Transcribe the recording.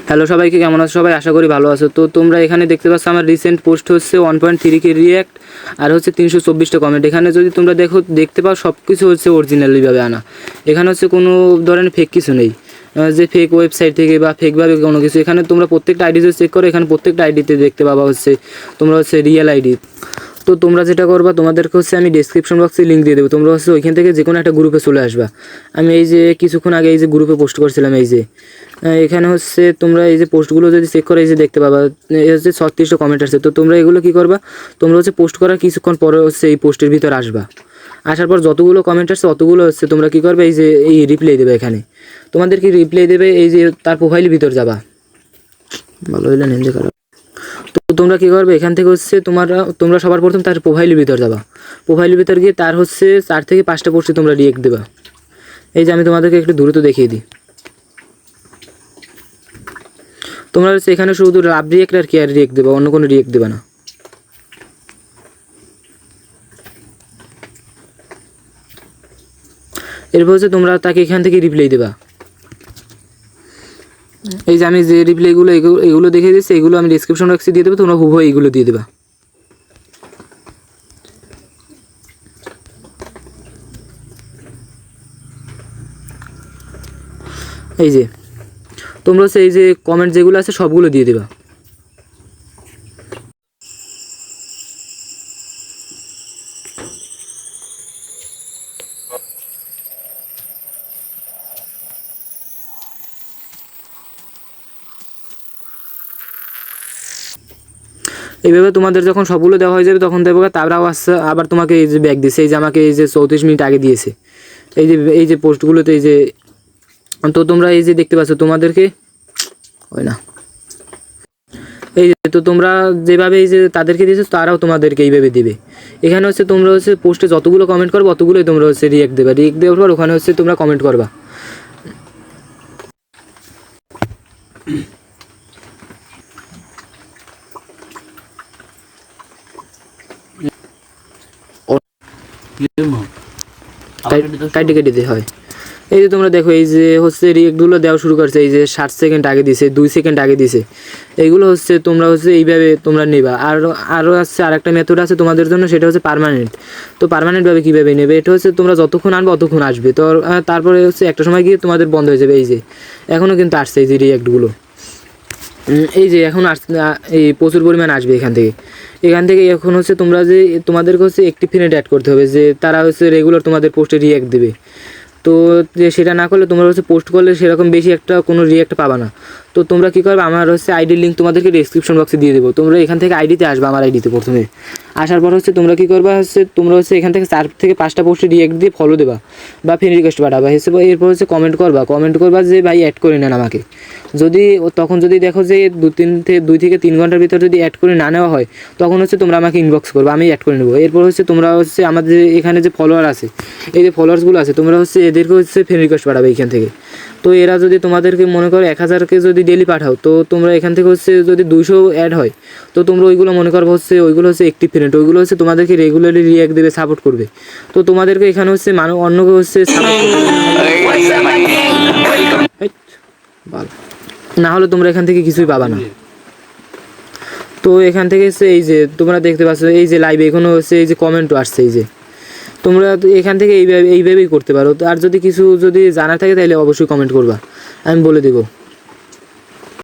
Hello সবাইকে, কেমন আছো সবাই? আশা করি ভালো আছো। তো তোমরা এখানে দেখতে পাচ্ছ আমার রিসেন্ট পোস্ট হচ্ছে 1.3K রিয়্যাক্ট আর হচ্ছে 324টা কমেন্ট। এখানে যদি তোমরা দেখতে পাও সব কিছু হচ্ছে অরিজিনালিভাবে আনা। এখানে হচ্ছে কোনো ধরনের ফেক কিছু নেই, যে ফেক ওয়েবসাইট থেকে বা ফেকভাবে কোনো কিছু। এখানে তোমরা প্রত্যেকটা আইডিতে চেক করো, এখানে প্রত্যেকটা আইডিতে দেখতে পাবা হচ্ছে তোমরা হচ্ছে রিয়েল আইডি। তো তোমরা যেটা করবা, তোমাদেরকে হচ্ছে আমি ডেসক্রিপশন বক্সে লিঙ্ক দিয়ে দেবো। তোমরা হচ্ছে ওইখান থেকে যে কোনো একটা গ্রুপে চলে আসবা। আমি এই যে কিছুক্ষণ আগে এই যে গ্রুপে পোস্ট করছিলাম, এই যে এখানে হচ্ছে তোমরা এই যে পোস্টগুলো যদি চেক করে এই যে দেখতে পাবা এই হচ্ছে 36টা কমেন্ট আছে। তো তোমরা এগুলো কী করবা, তোমরা হচ্ছে পোস্ট করার কিছুক্ষণ পরে হচ্ছে এই পোস্টের ভিতর আসবা। আসার পর যতগুলো কমেন্ট আসছে অতগুলো হচ্ছে তোমরা কী করবে, এই যে এই রিপ্লাই দেবে। এখানে তোমাদেরকে রিপ্লাই দেবে, এই যে তার প্রোফাইলের ভিতর যাবা। ভালো হইলে নেম যে খারাপ। তো তোমরা কী করবে, এখান থেকে হচ্ছে তোমরা সবার প্রথম তার প্রোফাইলের ভিতর যাবা। প্রোফাইলের ভিতর গিয়ে তার হচ্ছে 4 থেকে 5টা পোস্টে তোমরা রিয়েক্ট দেবা। এই যে আমি তোমাদেরকে একটু দ্রুত দেখিয়ে দিই। তোমরা হচ্ছে এখানে শুধু লাভ রিয়েক্ট আর কেয়ার রিয়েক্ট দেবা, অন্য কোনো রিয়েক্ট দেবা না। এরপর হচ্ছে তোমরা তাকে এখান থেকে রিপ্লাই দেবা। এই যে আমি যে রিপ্লাইগুলো এগুলো দেখে দিচ্ছি, এগুলো আমি ডিসক্রিপশন বক্সে দিয়ে দেবো, তোমরা হুবহু এইগুলো দিয়ে দেবা। এই যে তোমরা হচ্ছে এই যে কমেন্ট যেগুলো আছে সবগুলো দিয়ে দেবা। এইভাবে তোমাদের যখন সবগুলো দেওয়া হয়ে যাবে তখন দেবো, তারপর আবার তোমাকে এই যে ব্যাক দিয়েছে। এই যে আমাকে এই যে 34 মিনিট আগে দিয়েছে এই যে পোস্টগুলোতে এই যে। তো তোমরা এই যে দেখতে পাচ্ছ তোমাদেরকে হয় না, এই যে তো তোমরা যেভাবে এই যে তাদেরকে দিয়েছো তারাও তোমাদেরকে এইভাবে দিবে। এখানে হচ্ছে তোমরা হচ্ছে পোস্টে যতগুলো কমেন্ট করবে অতগুলোই তোমরা হচ্ছে রিয়েক্ট দেবে। রিয়েক্ট দেওয়ার পর ওখানে হচ্ছে তোমরা কমেন্ট করবা। কেটে দিতে হয়। এই যে তোমরা দেখো এই যে হচ্ছে রিয়েক্টগুলো দেওয়া শুরু করছে, এই যে 60 সেকেন্ড আগে দিছে, 2 সেকেন্ড আগে দিছে। এইগুলো হচ্ছে তোমরা হচ্ছে এইভাবে তোমরা নেবা। আরও হচ্ছে আরেকটা মেথড আছে তোমাদের জন্য, সেটা হচ্ছে পার্মানেন্ট। তো পার্মানেন্টভাবে কীভাবে নেবে, এটা হচ্ছে তোমরা যতক্ষণ আনবে অতক্ষণ আসবে। তো তারপরে হচ্ছে একটা সময় গিয়ে তোমাদের বন্ধ হয়ে যাবে। এই যে এখনও কিন্তু আসছে এই যে রিয়েক্টগুলো, এই যে এখন এই প্রচুর পরিমাণ আসবে এখান থেকে। এখন হচ্ছে তোমরা যে তোমাদেরকে হচ্ছে একটি ফ্রেন্ড অ্যাড করতে হবে, যে তারা হচ্ছে রেগুলার তোমাদের পোস্টে রিয়েক্ট দেবে। তো যে সেটা না করলে তোমরা হচ্ছে পোস্ট করলে সেরকম বেশি একটা কোনো রিয়েক্ট পাবা না। তো তোমরা কী করবে, আমার হচ্ছে আইডির লিঙ্ক তোমাদেরকে ডিসক্রিপশন বক্সে দিয়ে দেবো। তোমরা এখান থেকে আইডিতে আসবে, আমার আইডিতে প্রথমে আসার পর হচ্ছে তোমরা কী করবা, তোমরা হচ্ছে এখান থেকে 4 থেকে 5টা পোস্টে রিয়েক্ট দিয়ে ফলো দেবা বা ফ্রেন্ড রিকোয়েস্ট পাঠাবা। এরপর হচ্ছে কমেন্ট করবা যে ভাই অ্যাড করে নেন আমাকে। তখন যদি দেখো যে 2 থেকে 3 ঘন্টার ভিতর যদি অ্যাড করে না নেওয়া হয়, তখন হচ্ছে তোমরা আমাকে ইনবক্স করবে, আমি অ্যাড করে নেবো। এরপর হচ্ছে তোমরা হচ্ছে আমাদের এখানে যে ফলোয়ার আছে, এই যে ফলোয়ার্সগুলো আছে, তোমরা হচ্ছে এদেরকে হচ্ছে ফ্রেন্ড রিকোয়েস্ট পাঠাবে এখান থেকে। তো এরা যদি তোমাদেরকে মনে করো 1000কে যদি ডেলি পাঠাও, তো তোমরা এখান থেকে হচ্ছে যদি 200 অ্যাড হয়, তো তোমরা ওইগুলো মনে করবো হচ্ছে ওইগুলো হচ্ছে একটিভ ফ্রেন্ড, ওইগুলো হচ্ছে তোমাদেরকে রেগুলারলি রিঅ্যাক্ট দেবে, সাপোর্ট করবে। তো তোমাদেরকে এখানে হচ্ছে অন্যকে হচ্ছে না হলে তোমরা এখান থেকে কিছুই পাবা না। তো এখান থেকে হচ্ছে এই যে তোমরা দেখতে পাচ্ছ এই যে লাইভে এখনো হচ্ছে এই যে কমেন্টও আসছে। এই যে তোমরা এখান থেকে এইভাবেই করতে পারো। আর যদি কিছু জানার থাকে তাহলে অবশ্যই কমেন্ট করবা, আমি বলে দেবো।